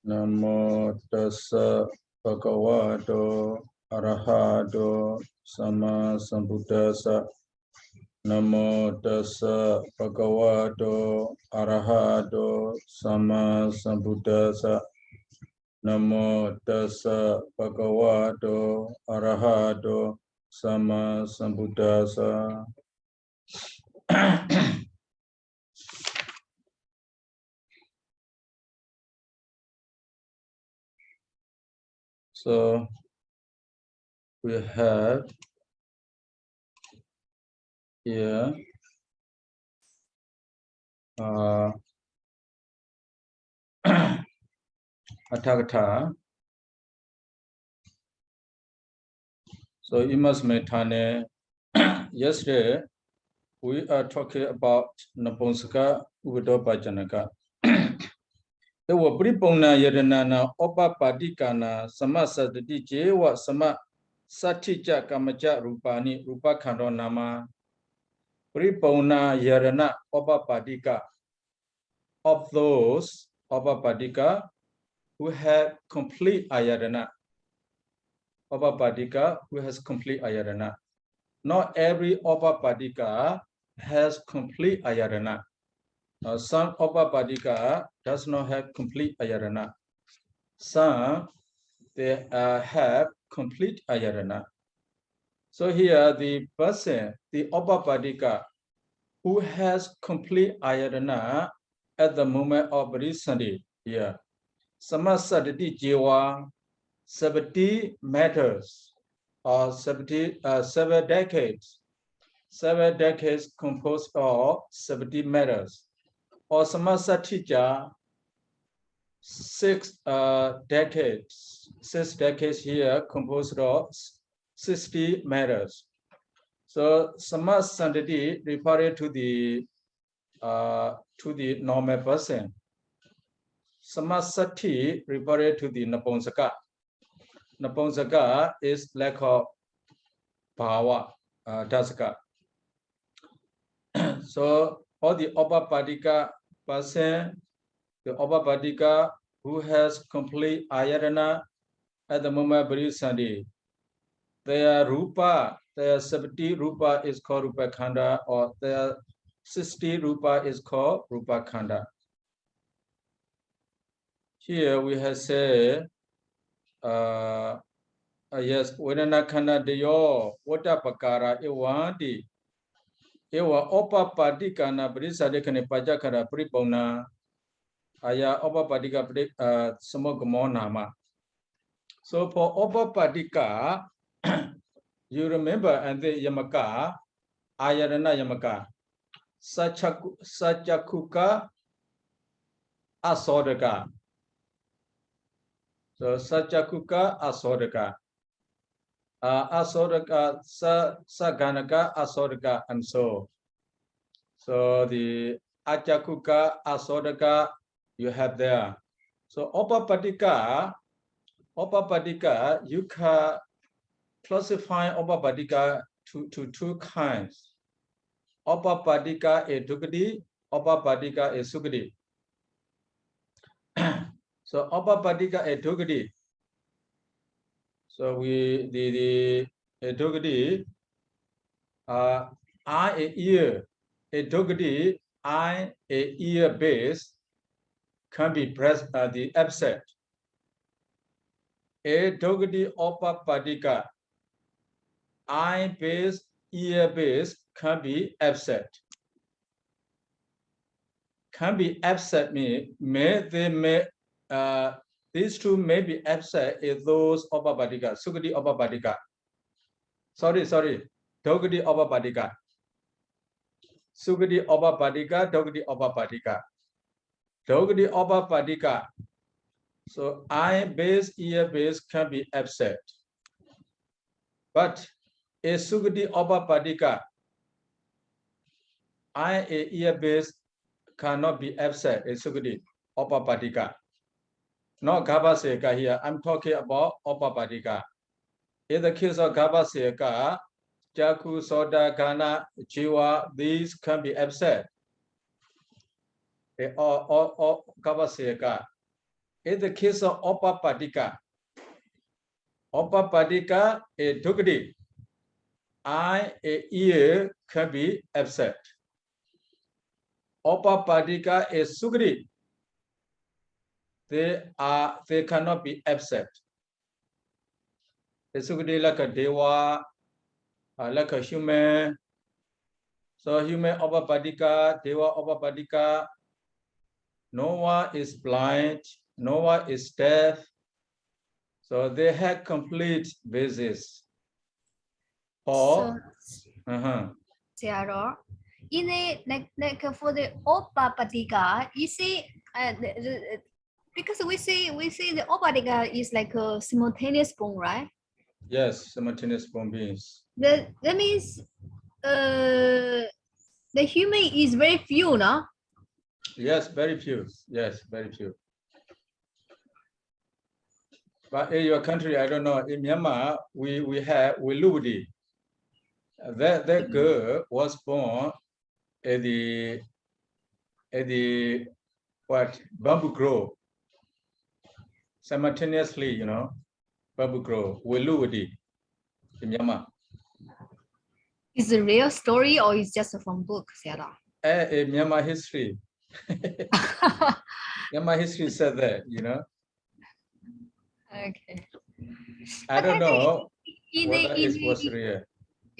Namo tassa bhagavato arahato sama sambuddhassa. Namo tassa bhagavato arahato sama sambuddhassa. Namo tassa bhagavato arahato sama sambuddhassa. So we have here Atthakatha. So you must maintain. Yesterday we are talking about Naponsaka Udopajanaka. It was Bripona Yadanana, Opa Padikana, Sama Saditi Jewa, Sama Satija Kamaja Rupani, Rupa Kandonama, Bripona Yadana, Opa Padika. Of those Opa Padika who have complete Ayadana. Opa Padika who has complete Ayadana. Not every Opa Padika has complete Ayadana. Some Opa Padika does not have complete Ayadana. Some they have complete Ayadana. So here the person, the Opa Padika, who has complete Ayadana at the moment of Bodhisattva here. Samasadati Jiva 70 matters or 7 decades. 7 decades composed of 70 matters. Or Samasatija 6 decades. 6 decades here composed of 60 matters. So Samasandati referred to the normal person. Samasati referred to the Naponsaka. Naponsaka is lack of power, dasaka. So all the Opa person, the Opa who has complete Ayadana at the moment Bodhisattva, their Rupa, their 70 Rupa is called Rupa Khanda, or their 60 Rupa is called Rupa Khanda. Here we have said, yes, Vedana Khanda Deyo, Vata Pakara, Ewandi, Ewa Opa Padikana, Bodhisattva Pajakara, Pripona, Aya Opa Padika, Samogamonama. So for Opa Padika, you remember, and the Yamaka, Ayadana Yamaka, Sachakuka, Asodaka. So Sachakuka, Asodaka. Asodaka, Saganaka, Asodaka, and so. So the Achakuka, Asodaka, you have there. So Opa Padika, you can classify Opa Padika to 2 kinds. Opa Padika e Dukadi, Opa Padika e Sukadi. So Opa Padika e Dukadi. So the Dukadi, eye a ear, a Dukadi, eye a ear base can be pressed the absent. A Dukadi Opa Padika, eye base, ear base can be absent. Can be absent mean these 2 may be absent is those Opa Padika, Sukadi Opa Padika. Sorry, Dogadi Opa Padika. Sukadi Opa Padika, Dogadi Opa Padika. Dogadi Opa Padika. So eye base, ear base can be absent. But a Sukadi Opa Padika, eye a ear base cannot be absent. A Sukadi Opa Padika. Not Gabaseka here. I'm talking about Opa Padika. In the case of Gabaseka, Jaku, Soda, Gana, Jiva, these can be absent. Or Gabaseka. In the case of Opapadika a Dugdi, eye, a ear can be absent. Opapadika a Sugri, they cannot be absent. The Sugri like a Dewa, like a human. So human Opapadika, Dewa Opapadika, no one is blind, no one is deaf. So they had complete basis. Or, Sarah, in the like for the Opapadika, you see, because we say the Opapadika is like a simultaneous bone, right? Yes, simultaneous bone beings. That means the human is very few, no? Yes, very few. Yes, very few. But in your country, I don't know. In Myanmar, we Lubudi. That girl was born at the bamboo grove. Simultaneously, you know, bamboo grove, Lubudi in Myanmar. Is it a real story or is just from book, Sarah? Myanmar history. Myanmar history said that, you know. Okay. I don't know whether it was the real.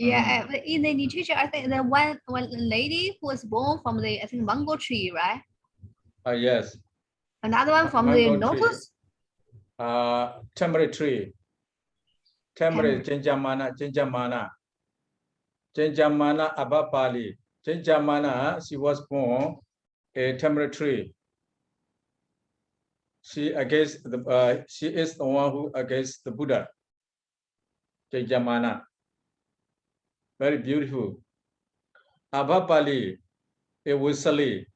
Yeah, in the literature, I think the one lady who was born from the mango tree, right? Yes. Another one from the lotus. Tamarind tree. Tamarind Jinjamana Abapali. Jinjamana, she was born a tamarind tree. She is the one who against the Buddha. Jinjamana. Very beautiful. Abapali, a Wisali.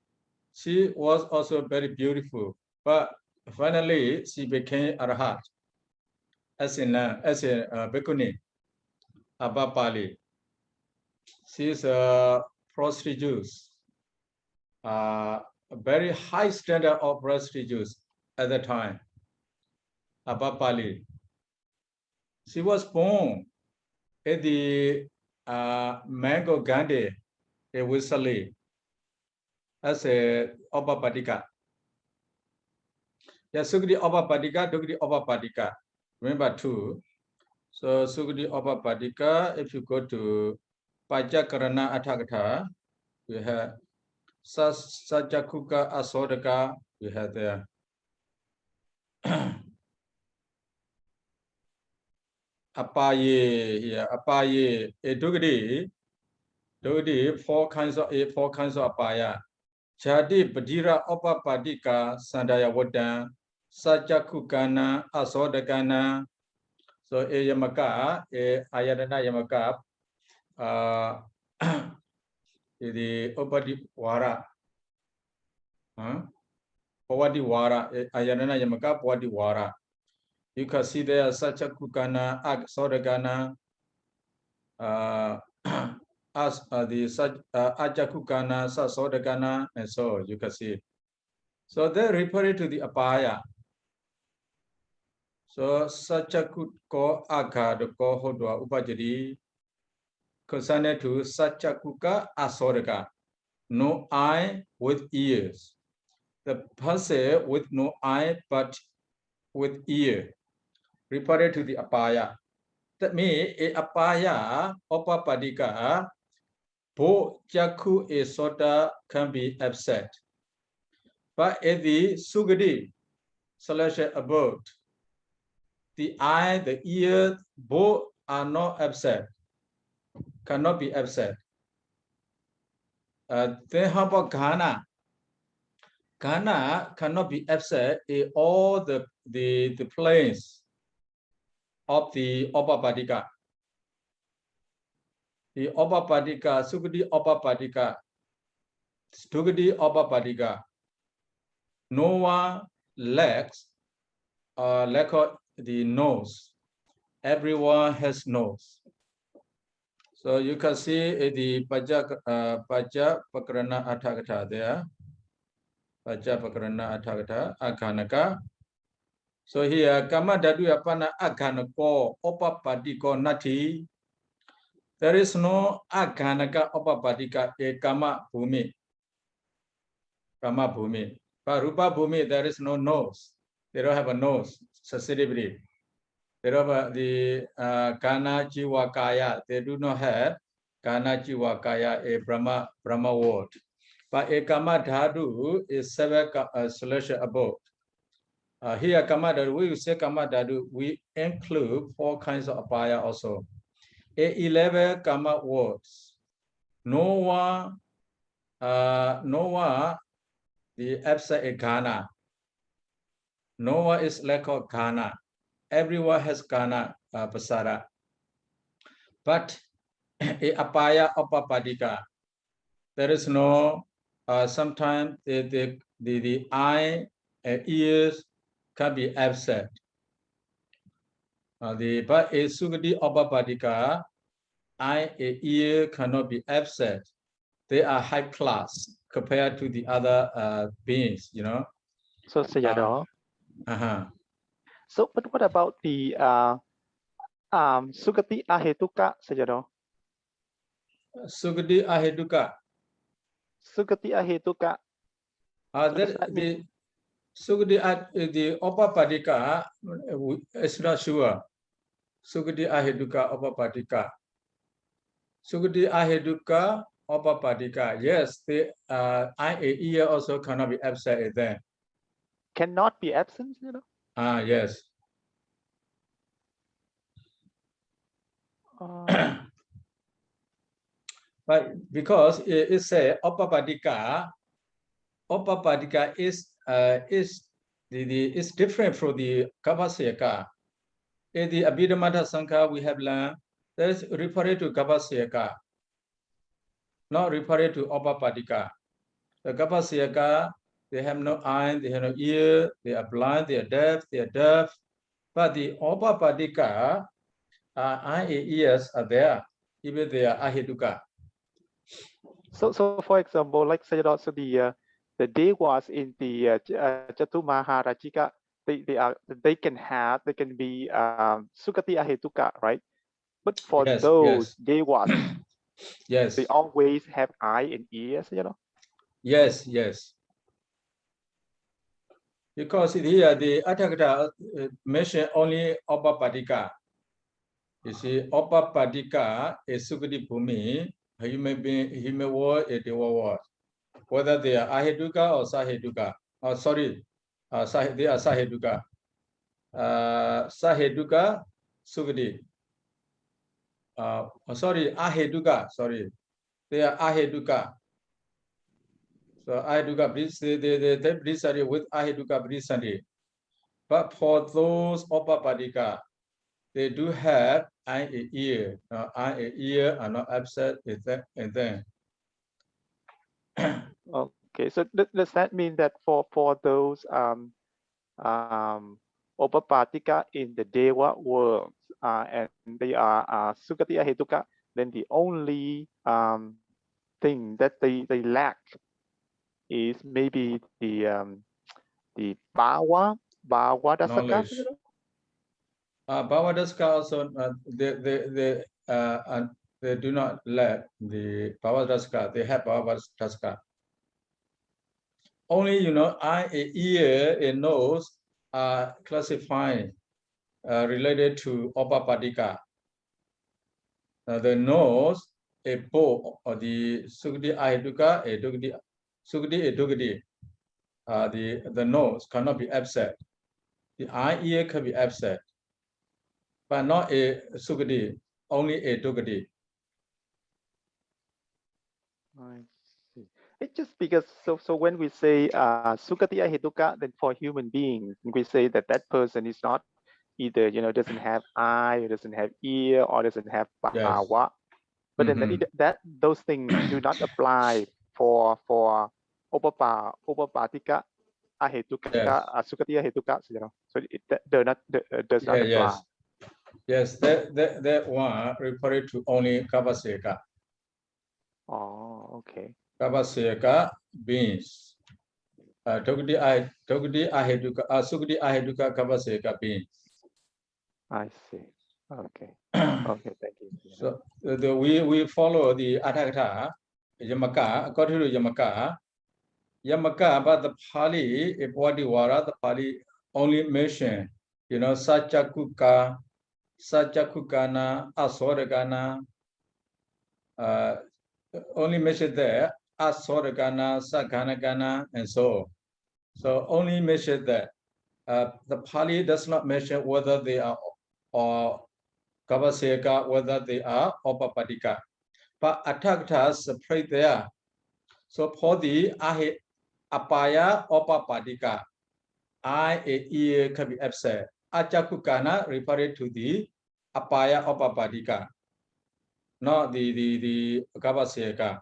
She was also very beautiful, but finally she became Arhat as a Bhikkhuni. Abapali. She is a prostitute. A very high standard of prostitutes at the time. Abapali. She was born at the Mango Gandhi, a Wisali, as a Obapadika. Yeah, Sugdi Obapadika, Dugdi Obapadika. Remember two. So Sugdi Obapadika, if you go to Pajakarana Athakatha, you have Sajakuka Asodaka, you have there. Apaye, Dugdi, four kinds of apaya. Jadi Badira Obapadika, Sandaya Wadan, Sajakukana, Asodakana. So Yamaka, Ayadana Yamaka, the Opadiwara. Pawadiwara, Ayadana Yamaka, Pawadiwara. You can see there Sajakukana, Sodagana, as the Ajakukana, Sasodagana, and so you can see. So they refer to the Apaya. So Sajakut ko Aga, the ko Hodwa Upajadi, concerning to Sachakuka Asodaga, no eye with ears. The person with no eye but with ear, referred to the Apaya. That means a Apaya, Opapadika, Bo Jaku a soda can be upset. But at the Sugadi, selection abode, the eye, the ear, both are not upset, cannot be upset. Then how about Ghana? Ghana cannot be upset in all the planes of the Obapadika. The Obapadika, Sugadi Obapadika, Stugadi Obapadika. No one lacks lack of the nose. Everyone has nose. So you can see the Paja Pakarana Athakatha there. Paja Pakarana Athakatha Akhanaka. So here, kama dadu apana aganako opapadiko nati. There is no aganaka opapadika e kama bhumi. Kama bhumi. But rupa bhumi, there is no nose. They don't have a nose, sensitivity. They don't have the kana jiva kaya. They do not have kana jiva kaya, a Brahma word. But a kama dhadu is 7 slash above. Here, kama dhadu, we say kama dhadu, we include 4 kinds of apaya also. 11 kama words. Noah, the absent Ghana. Noah is like of Ghana. Everyone has Ghana pasara. But a apaya opapadika, there is no. Sometimes the eye and ears can be absent. But a sugati opapadika, eye and ear cannot be absent. They are high class compared to the other beings, you know. So Sayadaw. So but what about the Sugati Ahetuka, Sayadaw? Sugati Ahetuka. Sugati Ahetuka. The Sugati the Opapadika is not sure. Sugati Ahetuka Opapadika. Sugati Ahetuka Opapadika. Yes, the eye and ear also cannot be absent then. Cannot be absent, you know? Yes. But because it say Opapadika is different from the Kapaseka. In the Abhidhamma Sankhya we have learned that is referred to Kapaseka, not referred to Opapadika. The Kapaseka, they have no eye, they have no ear, they are blind, they are deaf. But the Opapadika, eye and ears are there, even they are Ahetuka. So for example, like say also the devas in the Chatumaharajika, they can be Sukati Ahetuka, right? But for those devas, yes, they always have eye and ears, you know. Yes. Because here the Atthakatha mention only Opapadika. You see, Opapadika is Sukati Bhumi, human world, a deva world. Whether they are Ahetuka or Sahetuka. They are Sahetuka. Sahetuka, Sukati. Ahetuka, They are Ahetuka. So Ahetuka, they Brisari with Ahetuka Brisari. But for those Opapadika, they do have eye and ear. Eye and ear are not absent in them. Okay, so does that mean that for those Opapadika in the Deva world and they are Sukati Ahetuka, then the only thing that they lack is maybe the Bhava Dasaka. Bhava Dasaka also they do not lack the Bhava Dasaka. They have Bhava Dasaka. Only eye and ear and nose are classified related to Opapadika. The nose, a bow, or the Sukati Ahetuka, a Dugdi, Sukati a Dugdi. The nose cannot be absent. The eye ear can be absent, but not a Sukati, only a Dugdi. I see. It's just because so when we say Sukati Ahetuka, then for human beings, we say that person is not either doesn't have eye, or doesn't have ear, or doesn't have Bhava. But then those things do not apply for Opapadika Ahetuka, Sukati Ahetuka, so it does not apply. Yes, that one referred to only Kapaseka. Oh, okay. Kapaseka beings. Dogdi Aheduka, Sukati Aheduka Kabaseka beings. I see. Okay. Okay, thank you. So we follow the Atthakatha, Yamaka, according to Yamaka. Yamaka, but the Pali, Ipwadiwara, the Pali only mention, Sachakuka, Sachakukana, Asoragana, only mention there, Asoragana, Saganagana, and so on. So only mention that. The Pali does not mention whether they are or Kavaseka, whether they are Opapadika. But Atthakatha separate there. So for the Apaya Opapadika, I can be absent. Achakukana referred to the Apaya Opapadika, not the Kavaseka.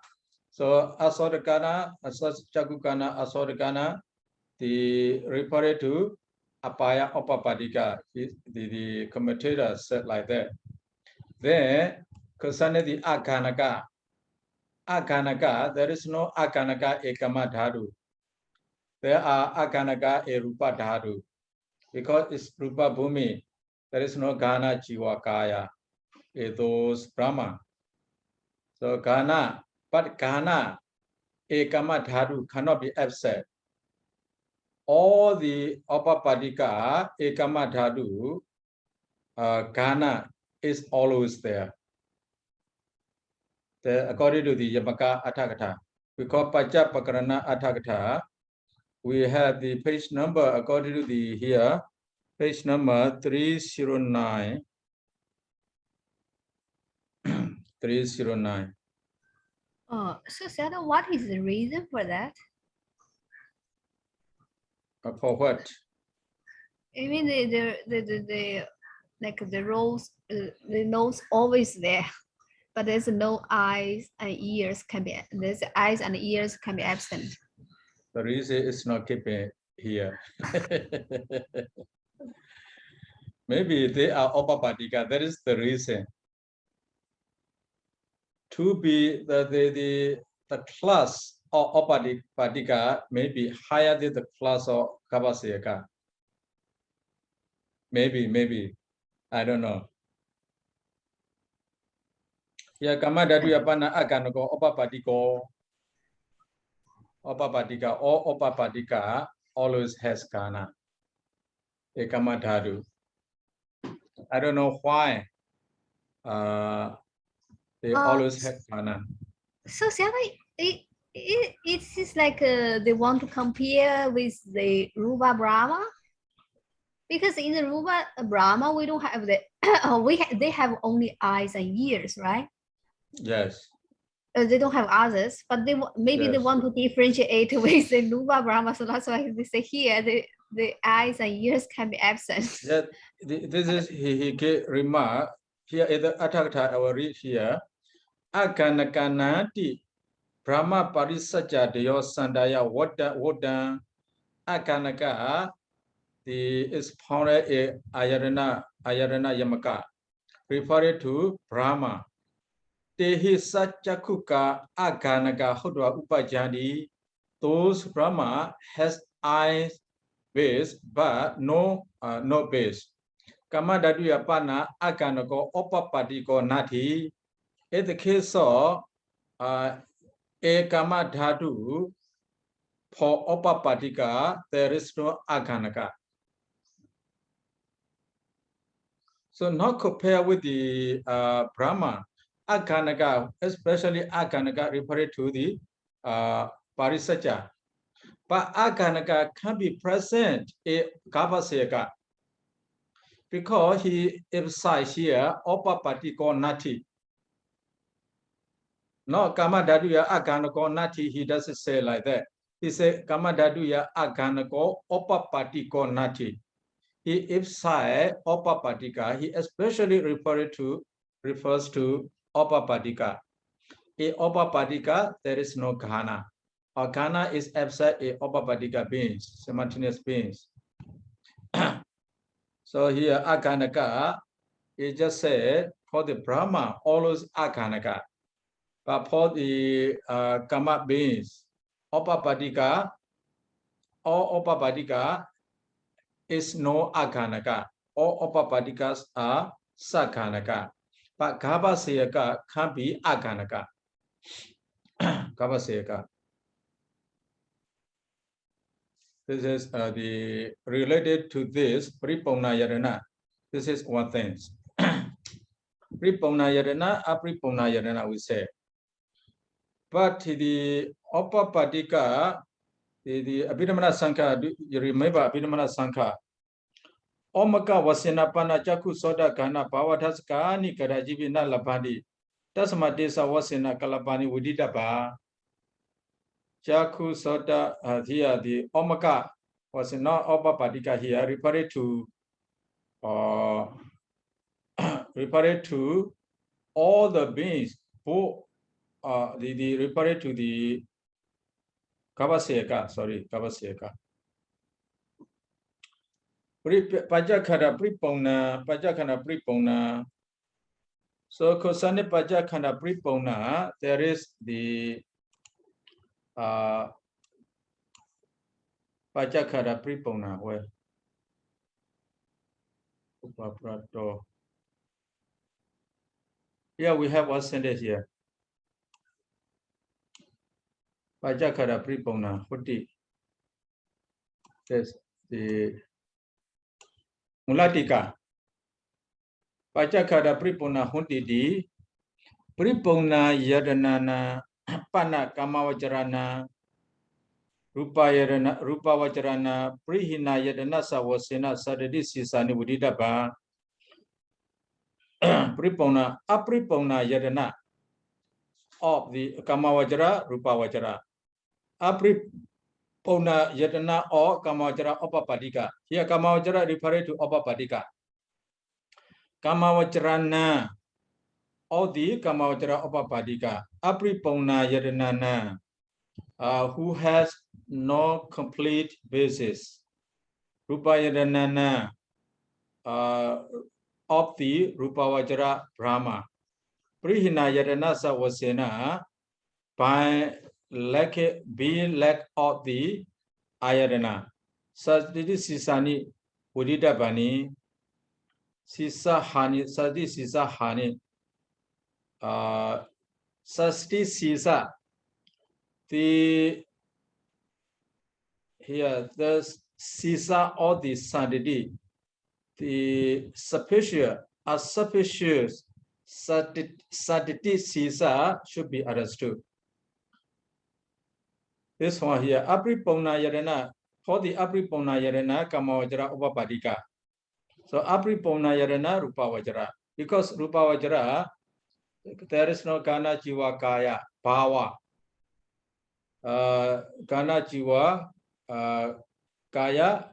So Asodakana, Chakukana, Asodakana, the referred to Apaya Opapadika. The commentator said like that. Then concerning the Akanaka, there is no Akanaka Ekama Dhatu. There are Akanaka Erupa Dhatu. Because it's Rupa Bhumi, there is no Ghana Jiva Kaya, those Brahma. So Ghana, but Ghana Ekama Dhatu cannot be absent. All the Opapadika Ekama Dhatu, Ghana is always there. According to the Yamaka Atthakatha, we call Pachapakarana Atthakatha. We have the page number according to the here, page number 309. 309. So Sada, what is the reason for that? For what? I mean the like the rose, the nose always there, but there's no eyes and ears can be, there's eyes and ears can be absent. The reason is not keeping here. Maybe they are Opapadika. That is the reason. To be the class of Opapadika may be higher than the class of Kavaseka. Maybe. I don't know. Yeah, Kamadadu Yapana Aganoko, Opapadika or Opapadika always has Kana. Ekamadadu. I don't know why. They always have Kana. So Sada, it seems like they want to compare with the Rupa Brahma, because in the Rupa Brahma we don't have the they have only eyes and ears, right? Yes. They don't have others, but they maybe they Yes. want to differentiate with the Rupa Brahma, so that's why they say here the eyes and ears can be absent. That this is he gave remark here in the Atthakatha I will read here. Akanakanati Brahma Parisaja Deyo Sandaya Wodan Akanaka is founded in Ayarana Yamaka, referred to Brahma. Tehi Sachakuka Akanaka Hodwa Upajani. Those Brahma has eyes, base, but no base. Kamadadu Yapana Akanako Opapadiko Nati. In the case of Ekama Dhatu, for Opapadika, there is no Akanaka. So not compare with the Brahma, Akanaka, especially Akanaka referred to the Parisaja. But Akanaka can be present in Kavaseka because he emphasized here Opapadiko Nati. No, Kamadaduya Akanako Nati, he doesn't say like that. He said Kamadaduya Akanako Opapadiko Nati. He emphasized Opapadika. He especially refers to Opapadika. In Opapadika, there is no Ghana. Or Ghana is absent in Opapadika beings, simultaneous beings. So here Akanaka, he just said for the Brahma, always Akanaka. But for the Kama beings, Opapadika, all Upapadika is no Aghanaka. All Upapadikas are Saghanaka. But Gabhasayaka can be Aghanaka. Gabhasayaka. This is the related to this Pripona Yarana. This is one thing. Pripona Yarana, Apripona Yarana, we say. But the Upapadika, the Abhidhamana Sankha, you remember Abhidhamana Sankha. Omaka Wasena Pana Jaku Soda Gana Pavatas Kani Karajivi Na Labandi. Tasma Desa Wasena Kalabani Udidaba. Jaku Soda here, the Omaka was not Upapadika here, referred to all the beings who the referred to the Kavaseka, sorry, Kavaseka. Pajakara Pripona. So Kosane Pajakana Pripona, there is the Pajakara Pripona where here we have one sentence here. Pajakara Pripona, Hutti. There's the Mulatika. Pajakara Pripona Hutti Pripona Yadanana Pana Kamavajarana Rupayarana Rupavajarana Prihina Yadana Savasena Sadadi Sisani Udidaba Pripona Apripona Yadana of the Kamavajara Rupavajara Apripona Yadana or Kamavajara Upapadika. Here Kamavajara referred to Upapadika. Kamavajarana or the Kamavajara Upapadika. Apripona Yadanana who has no complete basis. Rupayadanana of the Rupavajara Brahma. Prihina Yadana Savasena by being lack of the Ayadana. Sadidi Sisani Udita Bani Sisa Hani Sadi Sisa Hani Sasti Sisa. The here the Sisa or the Sadidi, the sufficient Saditi Sisa should be understood. This one here, Apripona Yarena, for the Apripona Yarena, Kamavajara Upapadika. So Apripona Yarena, Rupavajara. Because Rupavajara, there is no Kana Jiva Kaya, Bhava. Kana Jiva Kaya,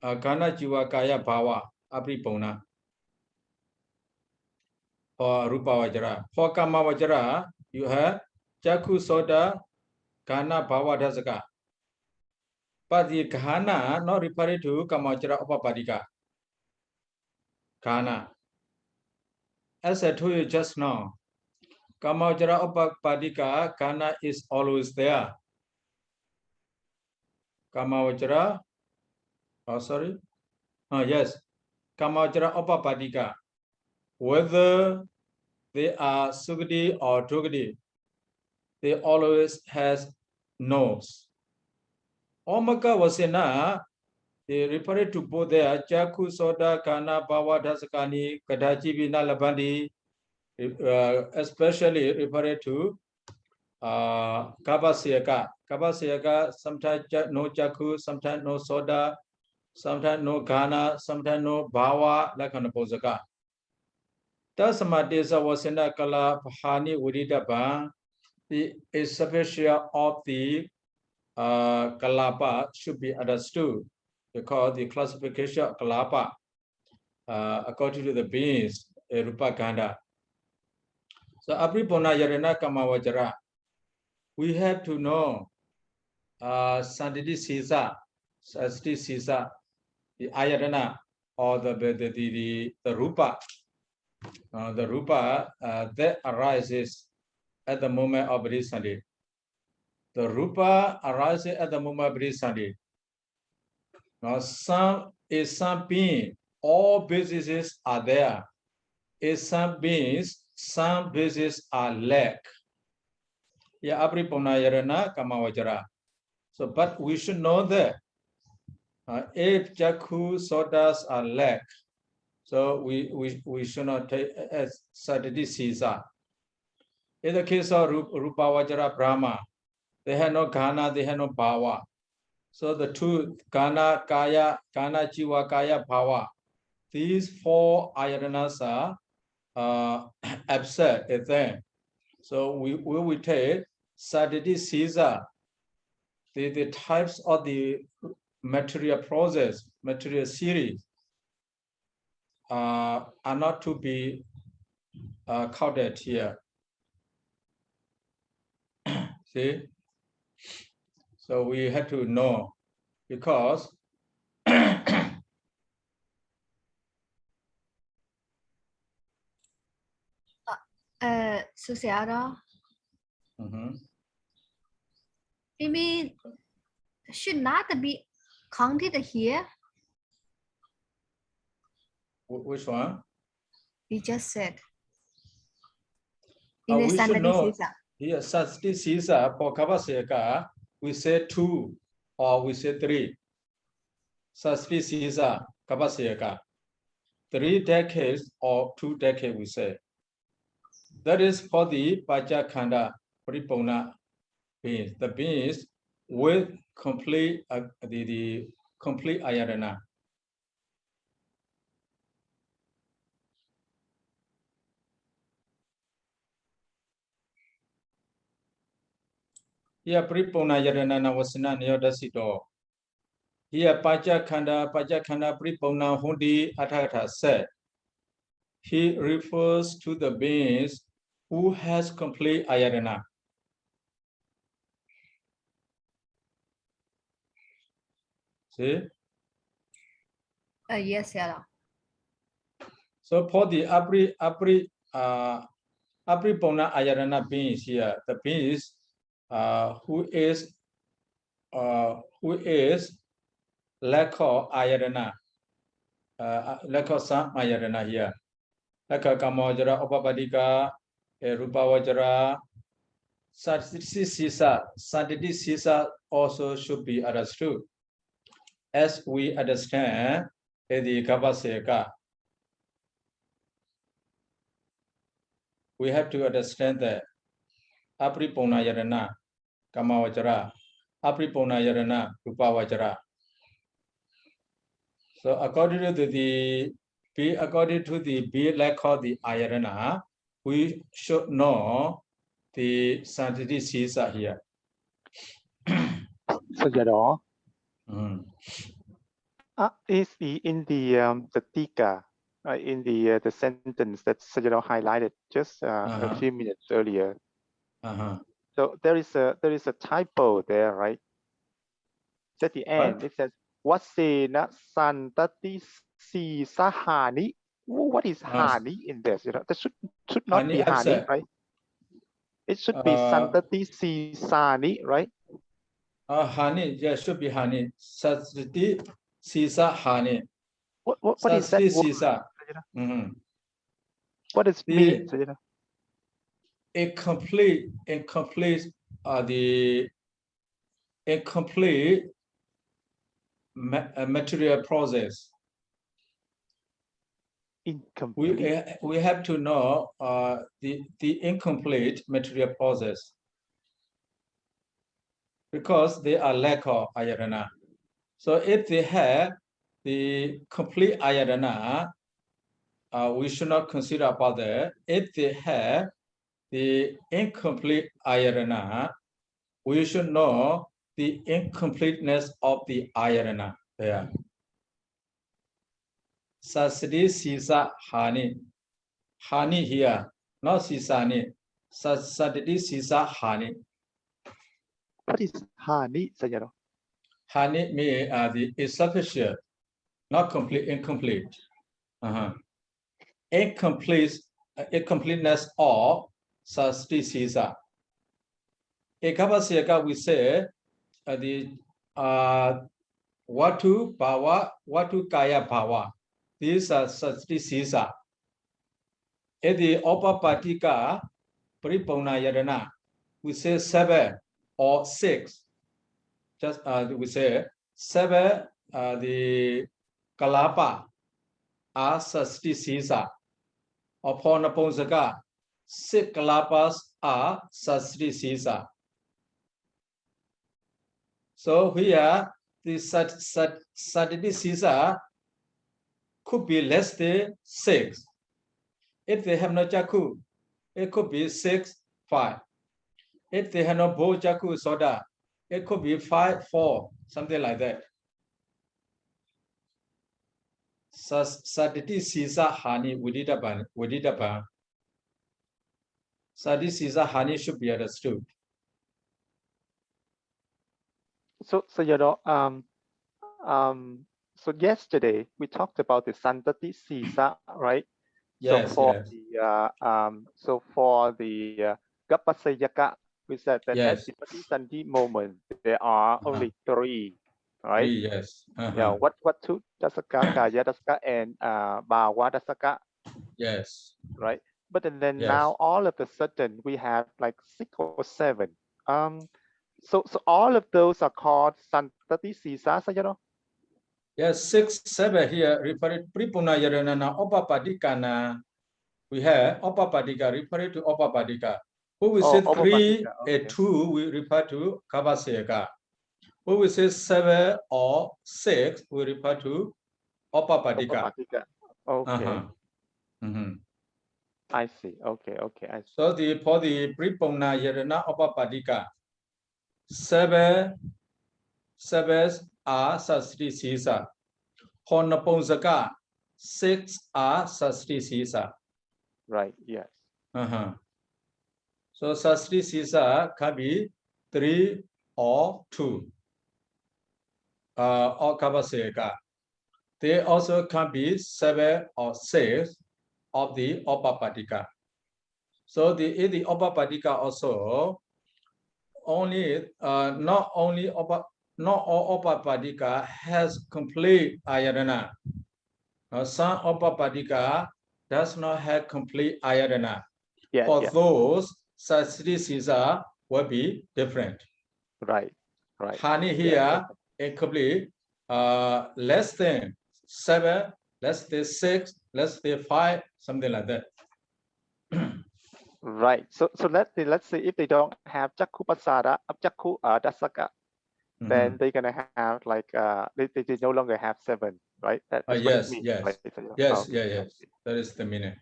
Kana Jiva Kaya Bhava, Apripona. Or Rupavajara. For Kamavajara, you have Jaku Soda, Kana Bhava Dasaka. But the Kana not referred to Kamavajara Upapadika. Kana. As I told you just now, Kamavajara Upapadika, Kana is always there. Kamavajara, yes, Kamavajara Upapadika. Whether they are Sugati or Dugati, they always has nose. Omaka Vasena, they refer to both there, Jaku Soda, Kana, Bhava, Dasakani, Kadajivi, Nalabandi, especially referred to Kabasiyaka. Kabasiyaka, sometimes no Jaku, sometimes no Soda, sometimes no Kana, sometimes no Bhava, Lakana Posaka. Tasamadesa Vasena Kala Pahani Udidaba, the sufficient of the Kalapa should be understood because the classification of Kalapa according to the beings Rupa Ganda. So Apripona Yarena Kamavajara, we have to know Sandidi Sisa, Sasti Sisa, the Ayarana or the Rupa. The Rupa that arises at the moment of Brisandi. The Rupa arises at the moment of Brisandi. Now, some being, all bases are there. Is some beings, some bases are lack. Yeah, apripona yarana kamawajara. So, but we should know that if Jakku sodas are lack, so we should not take as Saditi Sisa. In the case of Rupavajara Brahma, they had no Ghana, they had no Bhava. So the two Ghana, Kaya, Ghana, Jiva, Kaya, Bhava. These four ayatanas are absurd a thing. So we take Saditi Sisa, the types of the material process, material series are not to be counted here. See, so we had to know because Susiara, you mean should not be counted here? Which one? You just said. We In the should Sanati know Sisa. here Sasti Sisa for Kavaseka, we say 2 or we say 3. Sasti Sisa Kavaseka, 3 decades or 2 decades we say. That is for the Pajakhanda Paripona beings, the beings with complete the complete ayatana. Here Paripona Yadana Wasana Nyodasito. Here Pajakhanda Paripona Hundi Ataka said. He refers to the beings who has complete ayatana. See? Yes, yeah. So for the Apripona ayatana beings here, the beings who is lack of ayatana, lack of some ayatana here. Laka Kamajara, Opapadika, Rupavajara, Saditi Sisa also should be understood. As we understand the Kavaseka, we have to understand that Apripona Yarana, Kamavajara, Apripona Yarana, Rupavajara. So according to the lack of the ayatana, we should know the Santiti Sisa here. So do đó is in the Tika, in the sentence that Sajado highlighted just a few minutes earlier. So there is a typo there, right? It's at the end. It says Wasena Santati Si Sahani. What is Hani in this? That should not be Hani, right? It should be Santati Si Sani, right? Hani, yeah, should be Hani. Sati Sisa Hani. What is that word? Sisa. What does it mean? Incomplete material process. Incomplete. We have to know the incomplete material process because they are lack of ayatana. So if they have the complete ayatana, we should not consider about that. If they have the incomplete ayatana, we should know the incompleteness of the ayatana there. Sasidi Sisa Hani. Hani here, not Sisani. Sasadi Sisa Hani. What is Hani, Sajado? Hani means the insufficient, not complete, incomplete. Incompleteness of Sasdi Sisa. Ekabaseka we say Vatu Bhava, Vatu Kaya Bhava. These are Sati Sisa. Edi Opapatika Paripona Yadana. We say 7 or 6. Just we say 7 the Kalapa are Sati Sisa. Upon Ponsaka, 6 Kalapas are Sati Sisa. So here the Sati Sisa could be less than 6. If they have no Jaku, it could be 6, 5. If they have no Bo Jaku Soda, it could be 5, 4, something like that. Saditi Sisa Hani Widitaban. Saditi Sisa Hani should be understood. So so yesterday we talked about the Santati Sisa, right? Yes, So for the Gapasayaka, we said that at yes. the Patisandhi moment there are only 3, right? 3, yes. Yeah, what 2 Dasaka, Kaya Dasaka, and Bhawa Dasaka, Yes. right? But then Yes. now all of a sudden we have like 6 or 7. So all of those are called Santati Sisa, Sayadaw? Yes, 6, 7 here referred Pripuna Yaranana Opapadikana. We have Opapadika referred to Opapadika. Who we say 3 and 2 we refer to Kavaseka. Who we say 7 or 6 we refer to Opapadika. Okay. I see. Okay. I see. So for the Pripuna Yarana Opapadika, 7 are Sastri Sisa. Honaponsaka, 6 are Sastri Sisa. Right, yes. So Sastri Sisa can be 3 or 2. Or Kavaseka. They also can be 7 or 6 of the Opapadika. So in the Opapadika also, only not all Opapadika has complete ayatana. Some Opapadika does not have complete ayatana. For those, Sastri Sisa will be different. Right. Hani here, it could be less than 7, less than 6, less than 5, something like that. Right. So let's say if they don't have Jakku Pasada, Jakku Dasaka, then they're gonna have like they no longer have 7, right? That's what it means. Yes. Right? Yes. That is the meaning.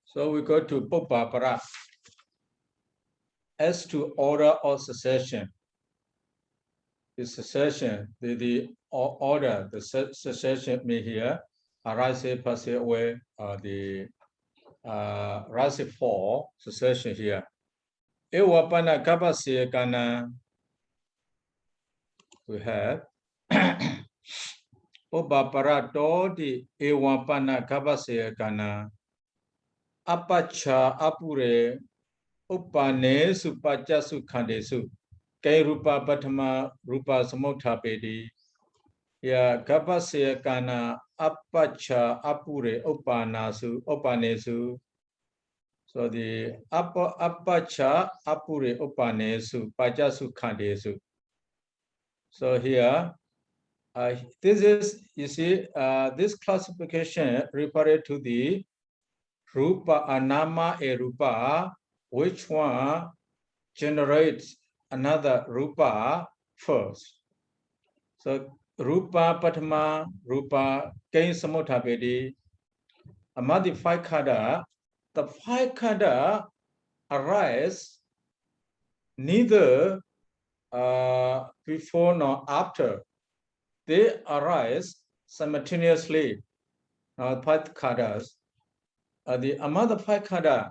So we go to Popapara. As to order or succession, the succession, the order, the succession may here arise, pass away, the rise for succession here. Ewapana kapasya kana, we have Popapara di Ewapana kapasya kana, Apacha apure, Upane supachasu kandesu. Kay rupa patama rupa samotapedi. Ya kapasya kana apacha apure upanesu. So the apacha apure upanesu pajasu kandesu. So here, this is, you see, this classification referred to the rupa anama e rupa, which one generates another rupa first. So rupa patama rupa kain samotapedi. Among the 5 khada, the 5 khada arise neither before nor after. They arise simultaneously. 5 khadas. Among the 5 khada,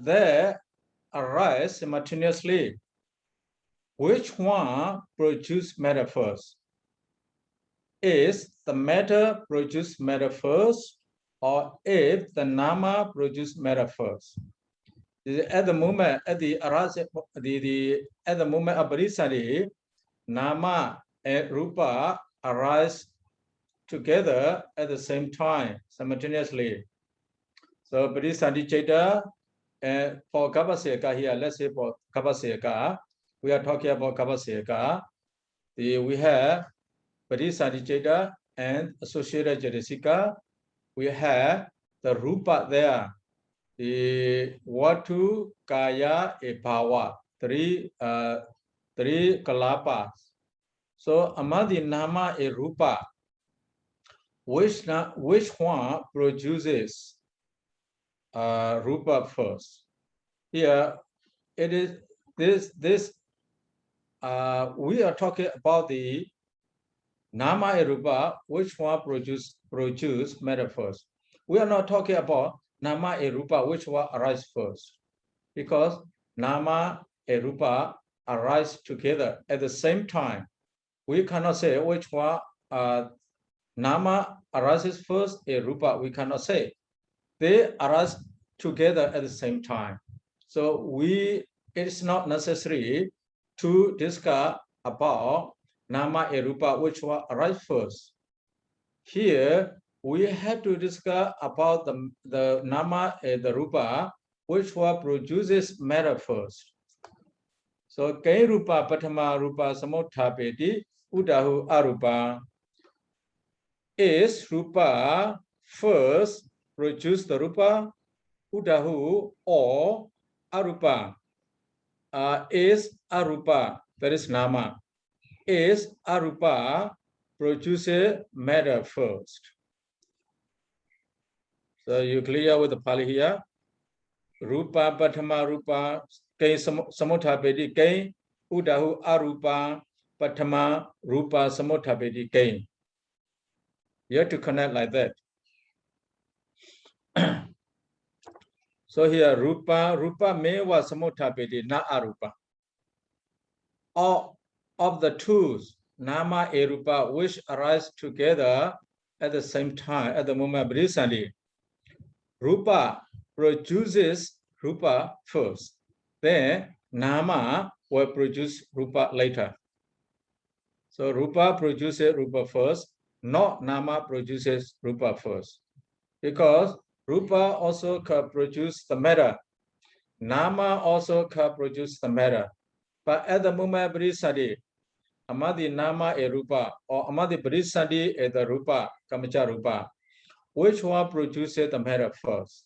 they arise simultaneously. Which one produce matter first? Is the matter produce matter first, or if the nama produce matter first? At the moment, at the arising, at the moment of Parisati, Nama and Rupa arise together at the same time, simultaneously. So Parisati Cheta, and for Kapaseka here, let's say for Kapaseka, we are talking about Kapaseka. We have Parisati Cheta and associated Jadisika. We have the Rupa there. The Watu, Kaya, Epawa, three Kalapas. So among the Nama a Rupa, which one produces Rupa first? Here it is this we are talking about the Nama a Rupa, which one produce matter first. We are not talking about Nama a Rupa, which one arise first, because Nama a Rupa arise together at the same time. We cannot say which one Nama arises first, a Rupa, we cannot say. They arise together at the same time. So it's not necessary to discuss about Nama a Rupa, which one arise first. Here, we have to discuss about the Nama the Rupa, which one produces matter first. So Kai Rupa Patama Rupa Samothapeti Udahu Arupa. Is Rupa first produce the Rupa Udahu or Arupa? Is Arupa, that is Nama. Is Arupa produces matter first? So you clear with the Pali here. Rupa Patama Rupa Kai Samothapeti Kai Udahu Arupa Patama Rupa Samothapeti Kai. You have to connect like that. So here Rupa Mewa Samothapeti Na Arupa. All of the two Nama a Rupa which arise together at the same time at the moment recently. Rupa produces Rupa first. Then Nama will produce Rupa later. So Rupa produces Rupa first, not Nama produces Rupa first. Because Rupa also can produce the matter. Nama also can produce the matter. But at the moment Brisadi, Amadi Nama a Rupa or Amadi Brisadi a the Rupa, Kamacha Rupa, which one produces the matter first?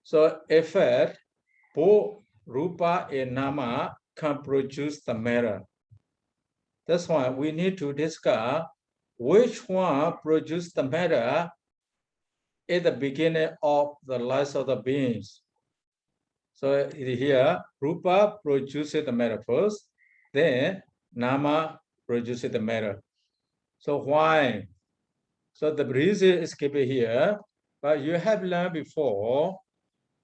So effect, both Rupa and Nama can produce the matter. That's why we need to discuss which one produces the matter at the beginning of the lives of the beings. So here, Rupa produces the matter first, then Nama produces the matter. So why? So the reason is given here, but you have learned before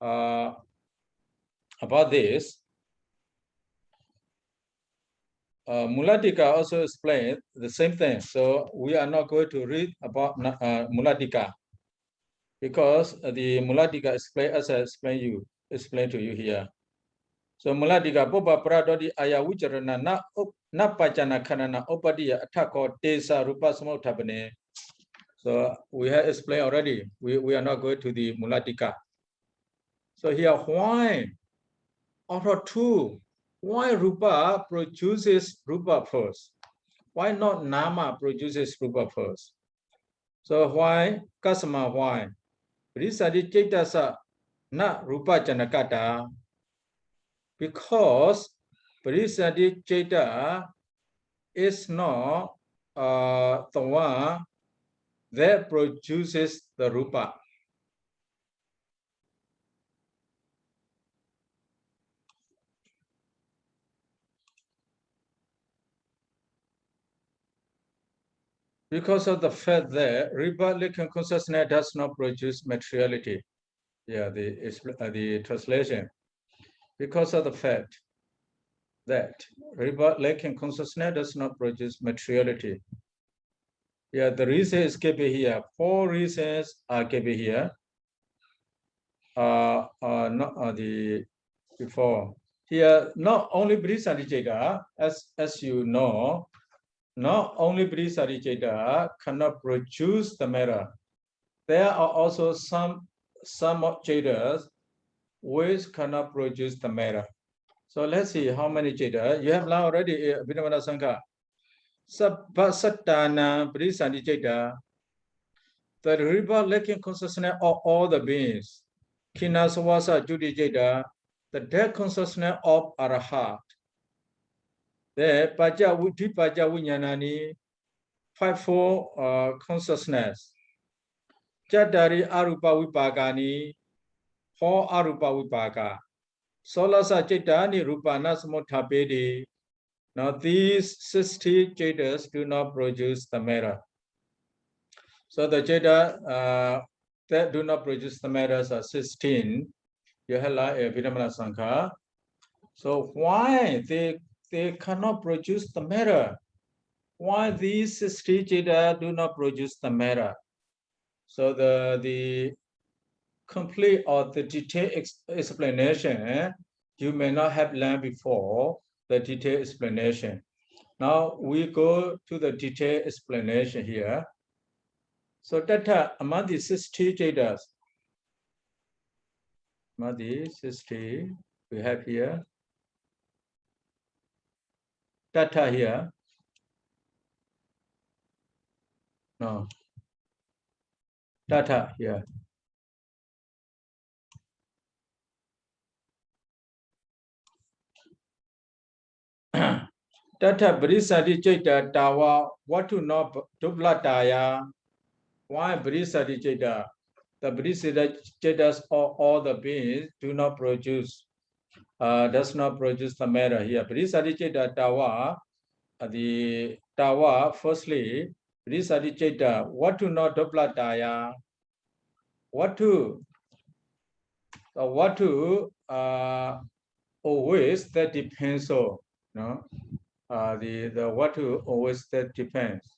about this. Mulatika also explained the same thing. So we are not going to read about Mulatika because the Mulatika explain as I explain to you here. So Mulatika Boba Pradodi Ayawijarana na Pachana Kanana Opadiya Atako Tesa Rupa Samotapane. So we have explained already. We are not going to the Mulatika. So here, why? Out of two, why Rupa produces Rupa first? Why not Nama produces Rupa first? So why? Kasama, why? Risadi Chaitasa na Rupa Janakata. Because Parisadi Chaita is not the one that produces the Rupa. Because of the fact that rebellion consciousness does not produce materiality. Yeah, the translation. Because of the fact that rebellion consciousness does not produce materiality. Yeah, the reason is given here. 4 reasons are given here. not the before here. Not only Brisariceta, as you know, not only Brisariceta cannot produce the matter. There are also some Jadas which cannot produce the matter. So let's see how many Jada. You have now already Vinamana Sankha. Sabbasatana Brisariceta. The river lacking consciousness of all the beings. Kinasawasa Judijeda, the dead consciousness of Arahat. The Paja Paja Vinyanani, 5-4 consciousness. Jadari Arupa Vipagani, 4 Arupa Vipaga. Solasa Jetani Rupana Samotapedi. Now these 60 Jadas do not produce the matter. So the Jada that do not produce the matters are 16. You have like a Vidamana Sankha. So why they cannot produce the matter? Why these 60 Jada do not produce the matter? So the complete or the detailed explanation, you may not have learned before the detailed explanation. Now we go to the detailed explanation here. So that among the 60 Jadas, among the 60 we have here, data here. No. Data here. Data Brisadi Jeta Tawa, what to know Dublataya? Why Brisadi Jeta? The Brisadi Jetas or all the beings do not produce, does not produce the matter here. Brisadi Jeta Tawa, the Tawa, firstly, Brisadi Jeta, what to know Dublataya? What to always that depends on, no? The what to always that depends.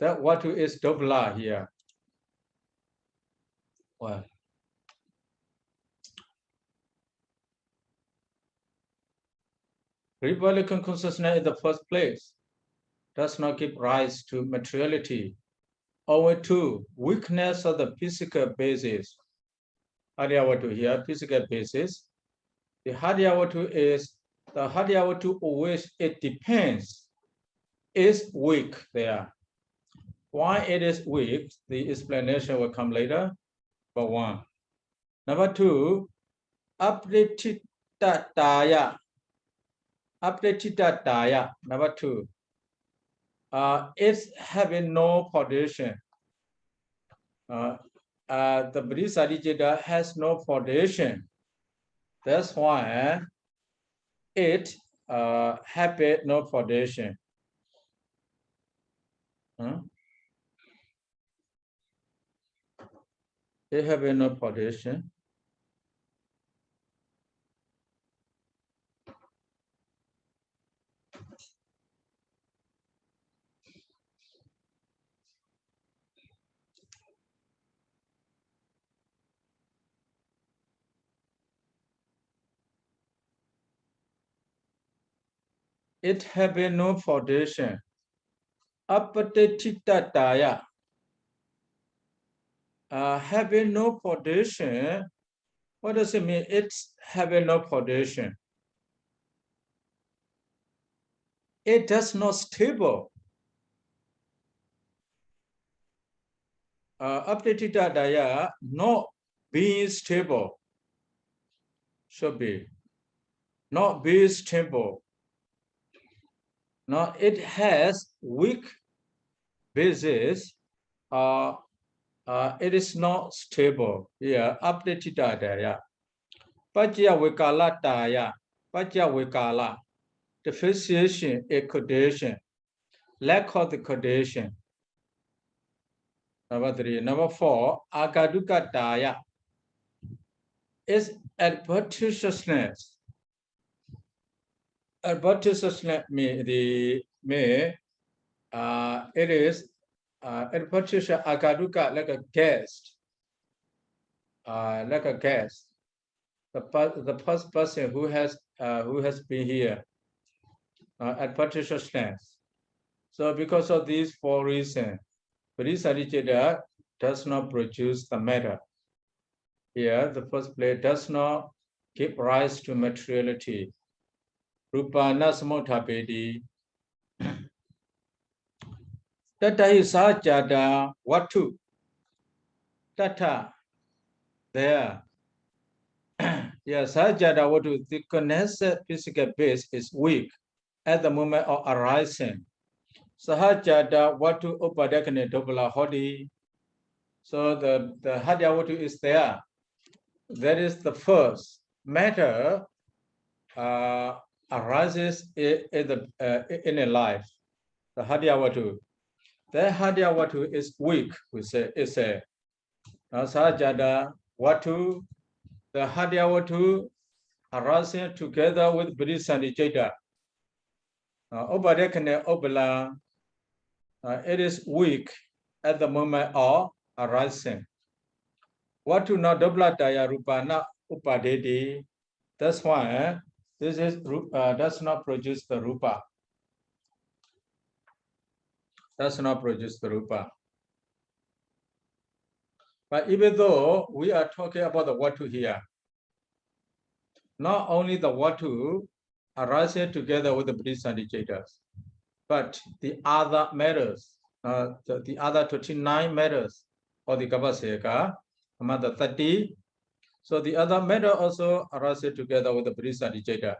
That what to is dobla here. Well, Republican consciousness in the first place does not give rise to materiality, owing to weakness of the physical basis. Haryavatu here, physical basis. The Haryavatu is the Haryavatu always it depends, is weak there. Why it is weak, the explanation will come later. Number 1. Number 2, Aprititaya. Aprititaya. Number 2. It's having no foundation. The Brisadi has no foundation. That's why it have no foundation. They have no foundation. It have no foundation. Apatititaya. Having no foundation, what does it mean? It's having no foundation. It does not stable. Apatititaya not being stable. Should be. Not being stable. Now it has weak basis. It is not stable. Yeah, Apatititaya. Pajya Vikala Taya. Pajya Vikala. Deficiency, a condition. Lack of the condition. Number 3. Number 4, Agaduka Daya is advertitiousness. Advertitiousness it is advertitiousness Agaduka like a guest. like a guest, the first person who has been here at particular stance. So because of these 4 reasons, Bodhisattva does not produce the matter. Here, the first place does not give rise to materiality. Rupana samutthapedi. Tata isajada watu. Tata. There. Yeah, sajada watu, the connected physical base is weak at the moment of arising. Sahajada watu upadakane dobala hodi. So the hadya watu is there. That is the first matter arises in a life. The hadya watu. The hadya watu is weak. We say is a sahajada watu. The hadya watu arising together with bodhisattva. Upadakane obala. It is weak at the moment of arising. Watu na doblataya rupana upadedi. That's why this is does not produce the rupa. Does not produce the rupa. But even though we are talking about the watu here, not only the watu arising together with the bodhisattvas, but the other matters, the other 29 matters of the Kapaseka, among the 30. So the other matter also arises together with the bodhisattva.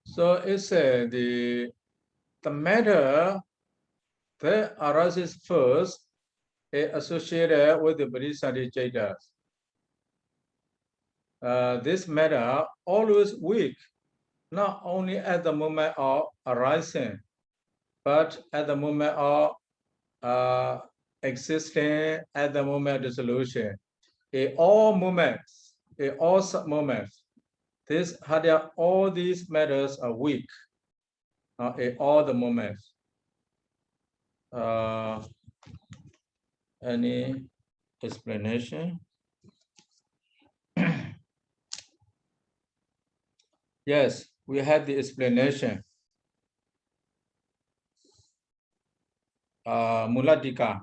So it's the matter that arises first is associated with the bodhisattva. This matter always weak, not only at the moment of arising, but at the moment of existing, at the moment of dissolution. In all moments, in all sub-moments, this hadya, all these matters are weak in all the moments. Any explanation? Yes, we have the explanation. Mulatika.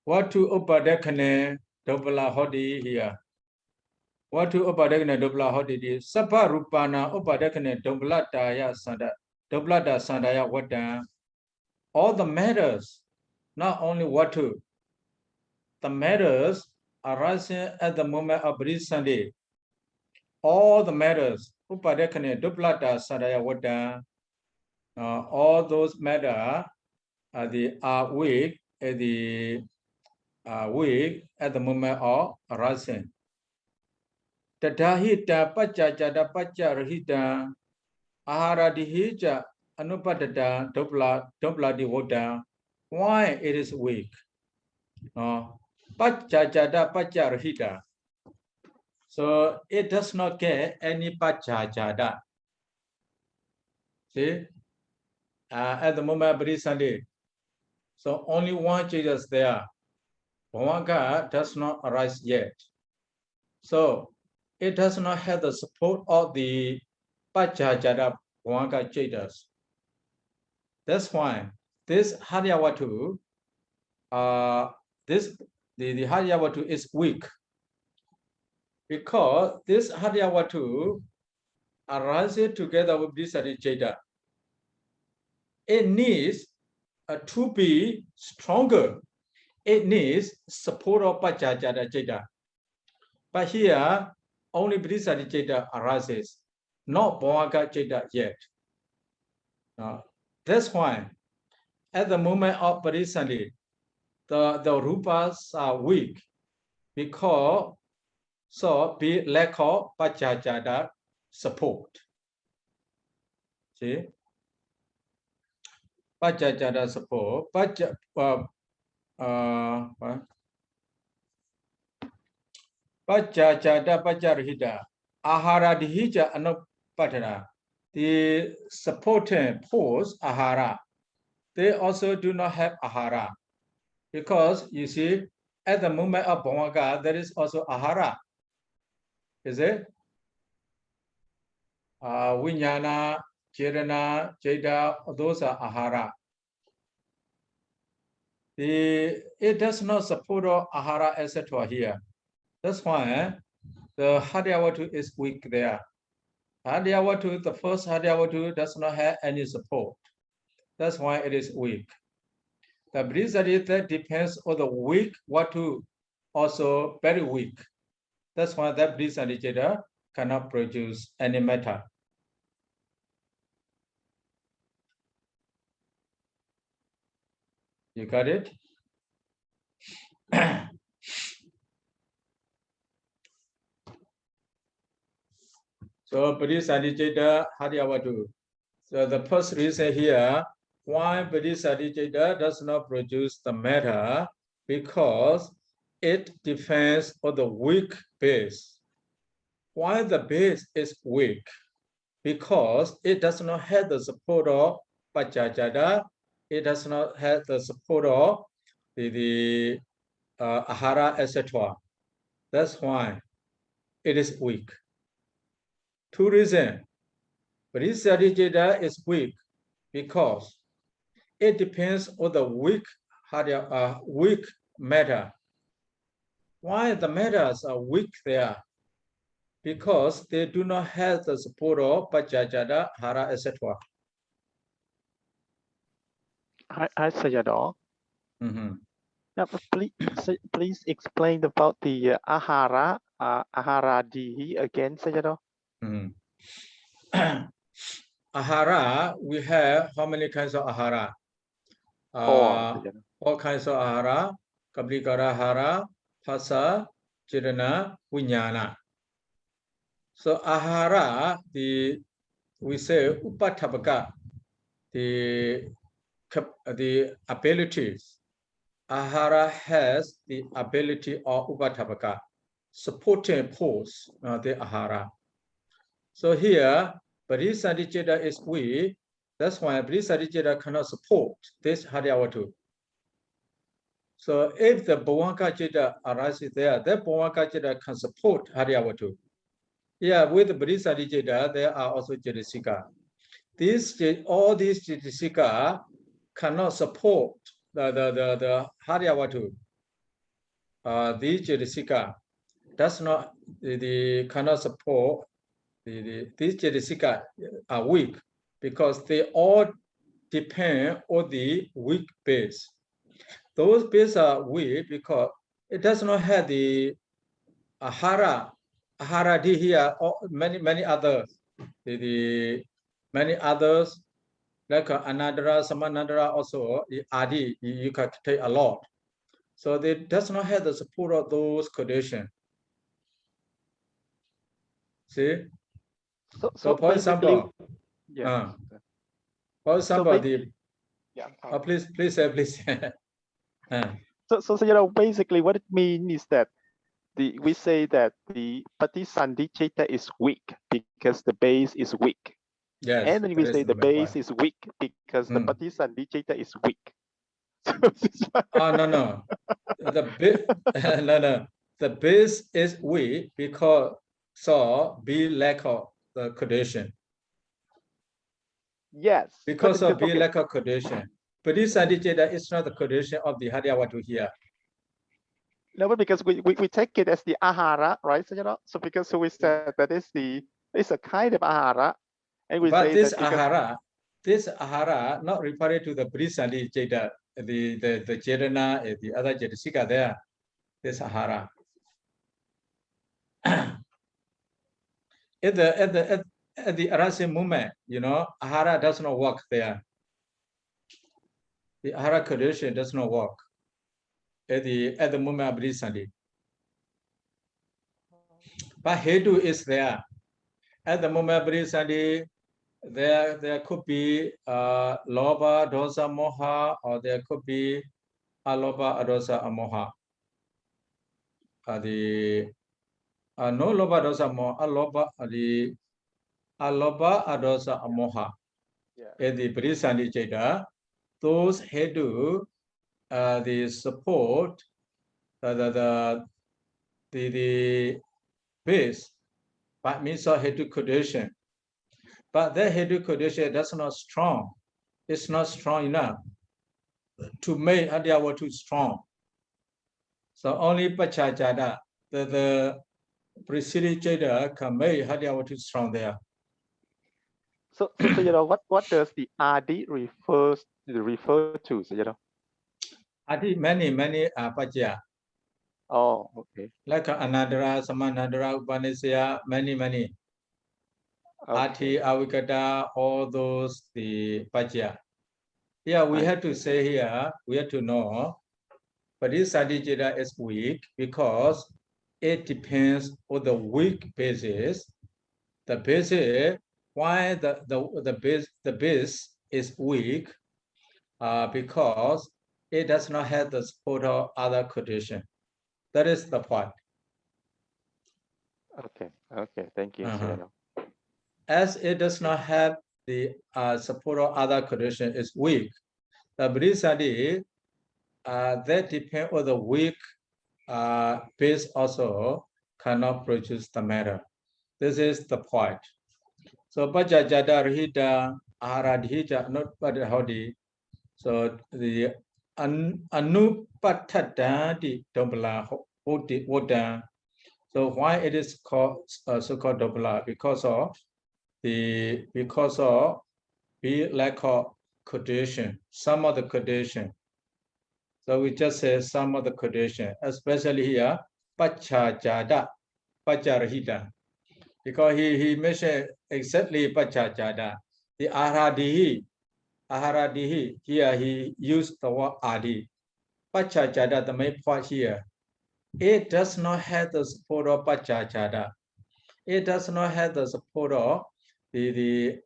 Watu upadakane dobala hodi here. Watu upadakane dobala hodi. Sabha rupana upadakane doblataya sanda. Doblata sandaya wata. All the matters, not only watu, the matters arising at the moment of bodhisattva. All the matters upadakane doblata sandaya wata. All those matters are weak at the moment of arising. Tadahita pachachada pacharahita aharadihija anupadada dobla divoda. Why it is weak? Pachachada pacharahita. So it does not get any pachachada. See? At the moment of bodhisattva. So only one change is there. Bhavanga does not arise yet. So it does not have the support of the Pachajada Bhavanga Chetas. That's why this Haryavatu, the Haryavatu is weak. Because this Haryavatu arises together with this Cheta. It needs to be stronger. It needs support of Pachajada Cheta. But here, only Bodhisattva Cheta arises, not Bhavanga Cheta yet. That's why at the moment of Parisandi, the rupas are weak because so be lack of Pachajada support. See? Pachajada support, Pachajada Pacharhida, Ahara Dihija Anupatana, the supporting force Ahara, they also do not have Ahara. Because you see, at the moment of Bhavaga, there is also Ahara. Is it? Vijnana, Chirana, Jada, those are Ahara. It does not support Ahara, etc. here. That's why the Haryavatu is weak there. Haryavatu, the first Haryavatu does not have any support. That's why it is weak. The Brisarita depends on the weak Vatu, also very weak. That's why that Brisarita cannot produce any matter. You got it? So Bodhisattva Haryavatu. So the first reason here, why Bodhisattva does not produce the matter, because it depends on the weak base. Why the base is weak? Because it does not have the support of Pachajada, it does not have the support of the Ahara, etc. That's why it is weak. Two reasons. Bodhisattva is weak because it depends on the weak matter. Why the matters are weak there? Because they do not have the support of Pachajada, Hara, etc. Hi, Sayadaw. Now, please explain about the Ahara, Aharadihi again, Sayadaw. Ahara, we have how many kinds of Ahara? All kinds of Ahara, Kablikara Ahara, Phasa, Chirana, Vijnana. So Ahara, we say Upatthapaka, the abilities. Ahara has the ability of Upatthapaka, supporting force, the Ahara. So here, Bodhisattva is weak. That's why Bodhisattva cannot support this Haryavatu. So if the Bhavaka Chitta arises there, that Bhavaka Chitta can support Haryavatu. Yeah, with the Bodhisattva, there are also Jaitasika. All these Jaitasika cannot support the Haryavatu. These Jaitasika does not cannot support these Jaitasika are weak because they all depend on the weak base. Those bases are weak because it does not have the Ahara here, or many others. Many others like Anandara, Samanandara also, the Adi, you can take a lot. So they does not have the support of those conditions. See? So for example, yeah. For example, please. So you know, basically what it means is that we say that the Patisandhi Citta is weak because the base is weak. Yes. And then we say the base is weak because the Patisandhi Citta is weak. No. The base is weak because be lack of the condition. Yes. Because of be lack of condition. Bodhisattva Citta is not the condition of the Haryavatu here. No, but because we take it as the Ahara, right? So because we said that it's a kind of Ahara, and we say this that this Ahara not referring to the Bodhisattva Citta, the Chetana, the other Jaitasika there. This Ahara. At the arising moment, Ahara does not work there. the ahara condition does not work at the moment of Brisandi. But hedu is there. At the moment of Brisandi, there could be loba, dosa, moha, or there could be aloba, adosa, amoha. No loba, dosa, moha, aloba, adosa, amoha. Yeah. At the Brisandi Jeda, those hedu the support the base but means of hedu condition. But that hedu condition that's not strong. It's not strong enough to make Adyawa too strong. So only Pachajada, the preceding Jada can make Adyawa too strong there. So you know what does the Adi refer to? So you know. Adi many Pacha. Oh, okay. Like Anandara, Samanandara, Upanisya, many. Okay. Ati, Avikata, all those the Pacha. Yeah, we have to say here, we have to know, but this Sadhijita is weak because it depends on the weak basis. The basis, why the base is weak? Because it does not have the support of other condition. That is the point. Okay, thank you. As it does not have the support of other condition, is weak. The Brisadi that depend on the weak base also cannot produce the matter. This is the point. So Pajajada Rahita Aharadhita not Padahodi. So the Anupatadadi Dobla Wodan. So why it is called so-called Dobla? Because of the lack of condition, some of the condition. So we just say some of the condition, especially here, Pachajada, Pacharahita. Because he mentioned exactly Pachajada. The Aharadihi, here he used the word Adi. Pachajada, the main point here, it does not have the support of Pachajada. It does not have the support of the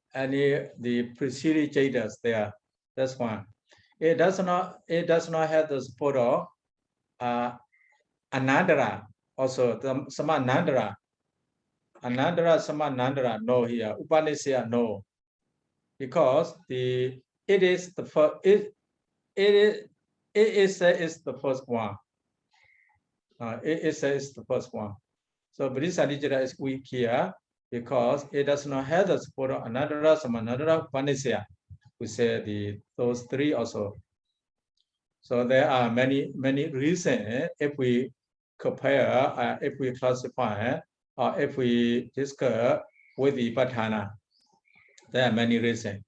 preceding jadas there. That's one. It does not have the support of Anandara, also the Samanandara. Anandara, Samanandara, no here. Upanisya, no. Because it is the first the first one. It is the first one. So Brisadijara is weak here because it does not have the support of Anandara, Samanandara, Upanisya. We say those three also. So there are many reasons if we compare, if we classify, or if we discuss with the Patana. There are many reasons.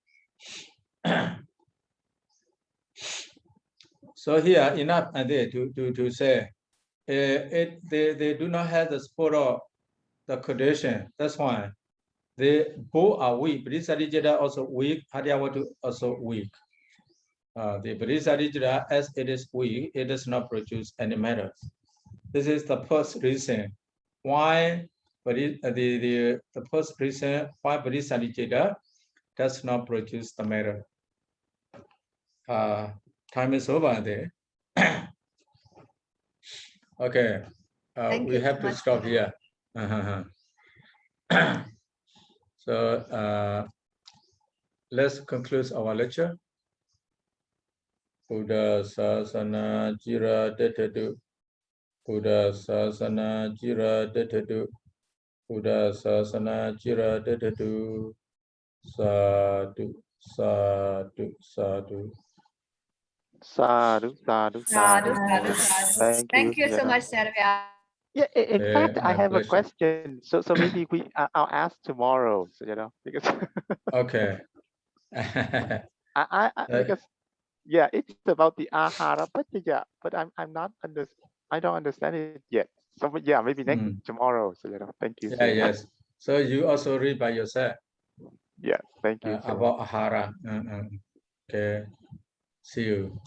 So here enough and there to say they do not have the support of the condition. That's why they both are weak. Brisadijada also weak, Haryawatu also weak. The Brisadijada, as it is weak, it does not produce any matter. This is the first reason why the first reason why Brisadijada does not produce the matter. Time is over there. Okay, we have to stop here. So let's conclude our lecture. Buddha Sasana Jira Detadu. Buddha Sasana Jira Detadu. Buddha Sasana Jira Detadu. Sadhu, sadhu, sadhu. Sadhu. Thank you so much, Servia. Yeah, in fact, I have pleasure. a question. So maybe I'll ask tomorrow. So because Okay. because yeah, it's about the ahara paccaya, but I don't understand it yet. So yeah, maybe next tomorrow. So thank you. Yeah, yes. So you also read by yourself. Yeah, thank you. About ahara. Okay. See you.